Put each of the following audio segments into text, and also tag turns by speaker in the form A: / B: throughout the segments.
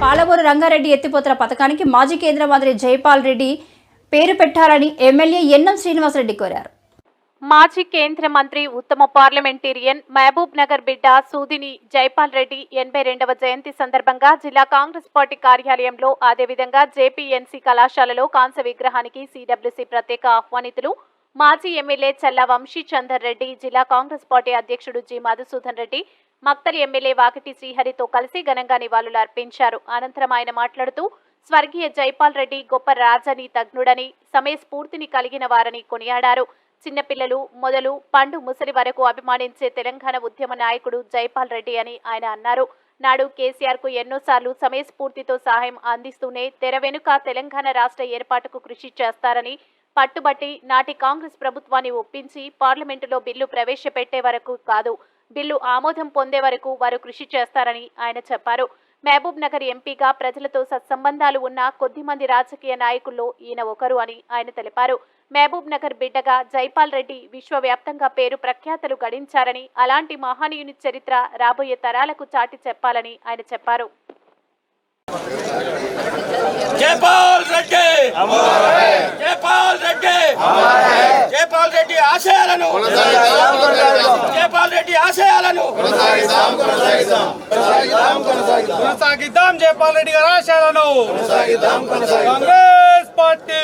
A: పాలమూరు రంగారెడ్డి ఎత్తిపోతల పథకానికి మాజీ కేంద్ర మంత్రి జైపాల్ రెడ్డి పేరు పెట్టాలని ఎమ్మెల్యే ఎన్ఎం శ్రీనివాసరెడ్డి కోరారు.
B: మాజీ కేంద్ర మంత్రి, ఉత్తమ పార్లమెంటేరియన్, మహబూబ్ నగర్ బిడ్డ సూదిని జైపాల్ రెడ్డి 82వ జయంతి సందర్భంగా జిల్లా కాంగ్రెస్ పార్టీ కార్యాలయంలో, అదేవిధంగా జేపీఎన్సీ కళాశాలలో కాంస్య విగ్రహానికి సిడబ్ల్యూసీ ప్రత్యేక ఆహ్వానితులు మాజీ ఎమ్మెల్యే చల్లా వంశీ చందర్ రెడ్డి, జిల్లా కాంగ్రెస్ పార్టీ అధ్యక్షుడు జి మధుసూదన్ రెడ్డి, మక్తలి ఎమ్మెల్యే వాకిటి శ్రీహరితో కలిసి ఘనంగా నివాళులు అర్పించారు. అనంతరం ఆయన మాట్లాడుతూ స్వర్గీయ జైపాల్ రెడ్డి గొప్ప రాజనీతిజ్ఞుడని, సమయస్ఫూర్తిని కలిగిన వారని కొనియాడారు. చిన్నపిల్లలు మొదలు పండు ముసలి వరకు అభిమానించే తెలంగాణ ఉద్యమ నాయకుడు జైపాల్ రెడ్డి అని ఆయన అన్నారు. నాడు కేసీఆర్ కు ఎన్నోసార్లు సమయస్ఫూర్తితో సహాయం అందిస్తూనే తెర వెనుక తెలంగాణ రాష్ట్ర ఏర్పాటుకు కృషి చేస్తారని పట్టుబట్టి నాటి కాంగ్రెస్ ప్రభుత్వాన్ని ఒప్పించి పార్లమెంటులో బిల్లు ప్రవేశపెట్టే వరకు కాదు, బిల్లు ఆమోదం పొందే వరకు వారు కృషి చేస్తారని ఆయన చెప్పారు. మహబూబ్ నగర్ ఎంపీగా ప్రజలతో సత్సంబంధాలు ఉన్న కొద్దిమంది రాజకీయ నాయకుల్లో ఈయన ఒకరు అని ఆయన తెలిపారు. మహబూబ్ నగర్ బిడ్డగా జైపాల్ రెడ్డి విశ్వవ్యాప్తంగా పేరు ప్రఖ్యాతలు గడించారని, అలాంటి మహనీయుని చరిత్ర రాబోయే తరాలకు చాటి చెప్పాలని ఆయన చెప్పారు.
C: జైపాల్ రెడ్డి జైపాల్ రెడ్డి జైపాల్ రెడ్డి ఆశయాలను జైపాల్ రెడ్డి ఆశయాలను కొనసాగిద్దాం. జైపాల్ రెడ్డి గారి ఆశయాలను కాంగ్రెస్ పార్టీ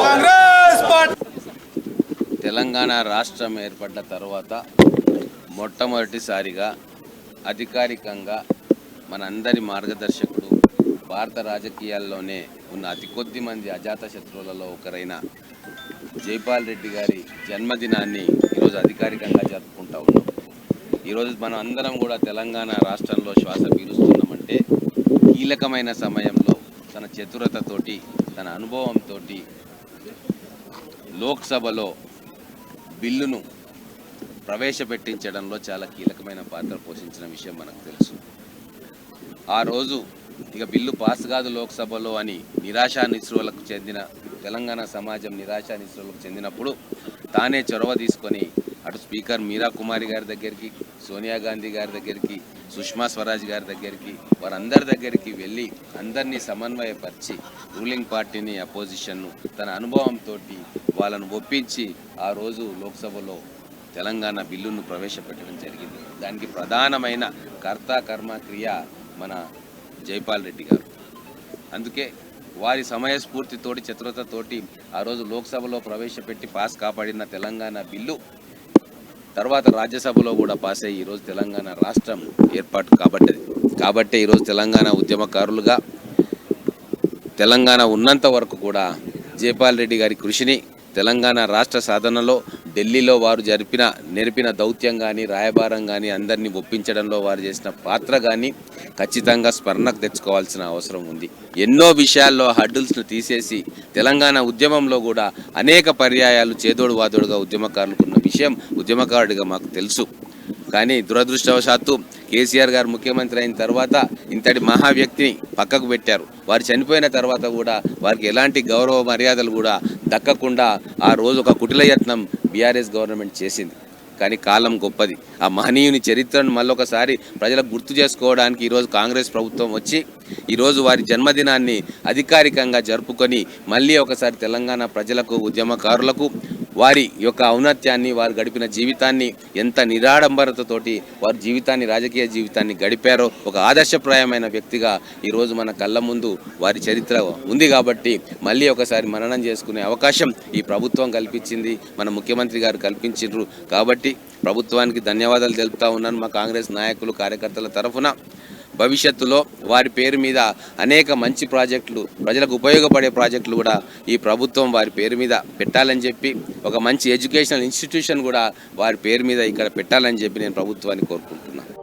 C: కాంగ్రెస్ పార్టీ.
D: తెలంగాణ రాష్ట్రం ఏర్పడ్డ తర్వాత మొట్టమొదటిసారిగా అధికారికంగా మనందరి మార్గదర్శకుడు, భారత రాజకీయాల్లోనే ఉన్న అతి కొద్ది మంది అజాత శత్రువులలో ఒకరైన జైపాల్ రెడ్డి గారి జన్మదినాన్ని ఈరోజు అధికారికంగా జరుపుకుంటా ఉన్నాం. ఈరోజు మనం అందరం కూడా తెలంగాణ రాష్ట్రంలో శ్వాస పీలుస్తున్నామంటే కీలకమైన సమయంలో తన చతురతతోటి, తన అనుభవంతో లోక్సభలో బిల్లును ప్రవేశపెట్టించడంలో చాలా కీలకమైన పాత్ర పోషించిన విషయం మనకు తెలుసు. ఆ రోజు ఇక బిల్లు పాస్ కాదు లోక్సభలో అని నిరాశానిస్రులకు చెందిన తెలంగాణ సమాజం నిరాశానిస్రులకు చెందినప్పుడు తానే చొరవ తీసుకొని అటు స్పీకర్ మీరా కుమారి గారి దగ్గరికి, సోనియా గాంధీ గారి దగ్గరికి, సుష్మా స్వరాజ్ గారి దగ్గరికి, వారందరి దగ్గరికి వెళ్ళి అందరినీ సమన్వయపరిచి రూలింగ్ పార్టీని, అపోజిషన్ను తన అనుభవంతో వాళ్ళను ఒప్పించి ఆ రోజు లోక్సభలో తెలంగాణ బిల్లును ప్రవేశపెట్టడం జరిగింది. దానికి ప్రధానమైన కర్త కర్మ క్రియ మన జైపాల్ రెడ్డి గారు. అందుకే వారి సమయస్ఫూర్తితోటి, చతురతతోటి ఆ రోజు లోక్సభలో ప్రవేశపెట్టి పాస్ కాపాడిన తెలంగాణ బిల్లు తర్వాత రాజ్యసభలో కూడా పాస్ అయ్యి ఈరోజు తెలంగాణ రాష్ట్రం ఏర్పాటు కాబట్టే ఈరోజు తెలంగాణ ఉద్యమకారులుగా తెలంగాణ ఉన్నంత వరకు కూడా జైపాల్ రెడ్డి గారి కృషిని తెలంగాణ రాష్ట్ర సాధనలో ఢిల్లీలో వారు నెరిపిన దౌత్యం కానీ, రాయబారం కానీ, అందరినీ ఒప్పించడంలో వారు చేసిన పాత్ర కానీ ఖచ్చితంగా స్మరణకు తెచ్చుకోవాల్సిన అవసరం ఉంది. ఎన్నో విషయాల్లో హడ్డుల్స్ను తీసేసి తెలంగాణ ఉద్యమంలో కూడా అనేక పర్యాయాలు చేదోడు వాదోడుగా ఉద్యమకారులకు ఉన్న విషయం ఉద్యమకారుడిగా మాకు తెలుసు. కానీ దురదృష్టవశాత్తు కేసీఆర్ గారు ముఖ్యమంత్రి అయిన తర్వాత ఇంతటి మహా వ్యక్తిని పక్కకు పెట్టారు. వారు చనిపోయిన తర్వాత కూడా వారికి ఎలాంటి గౌరవ మర్యాదలు కూడా దక్కకుండా ఆ రోజు ఒక కుటిల యత్నం బీఆర్ఎస్ గవర్నమెంట్ చేసింది. కానీ కాలం గొప్పది. ఆ మహనీయుని చరిత్రను మళ్ళొకసారి ప్రజలకు గుర్తు చేసుకోవడానికి ఈరోజు కాంగ్రెస్ ప్రభుత్వం వచ్చి ఈరోజు వారి జన్మదినాన్ని అధికారికంగా జరుపుకొని మళ్ళీ ఒకసారి తెలంగాణ ప్రజలకు, ఉద్యమకారులకు వారి యొక్క ఔన్నత్యాన్ని, వారు గడిపిన జీవితాన్ని, ఎంత నిరాడంబరతతోటి వారి జీవితాన్ని, రాజకీయ జీవితాన్ని గడిపారో ఒక ఆదర్శప్రాయమైన వ్యక్తిగా ఈరోజు మన కళ్ళ ముందు వారి చరిత్ర ఉంది. కాబట్టి మళ్ళీ ఒకసారి మననం చేసుకునే అవకాశం ఈ ప్రభుత్వం కల్పించింది, మన ముఖ్యమంత్రి గారు కల్పించారు. కాబట్టి ప్రభుత్వానికి ధన్యవాదాలు తెలుపుతా ఉన్నాను మా కాంగ్రెస్ నాయకులు, కార్యకర్తల తరఫున. భవిష్యత్తులో వారి పేరు మీద అనేక మంచి ప్రాజెక్టులు, ప్రజలకు ఉపయోగపడే ప్రాజెక్టులు కూడా ఈ ప్రభుత్వం వారి పేరు మీద పెట్టాలని చెప్పి, ఒక మంచి ఎడ్యుకేషనల్ ఇన్స్టిట్యూషన్ కూడా వారి పేరు మీద ఇక్కడ పెట్టాలని చెప్పి నేను ప్రభుత్వాన్ని కోరుకుంటున్నాను.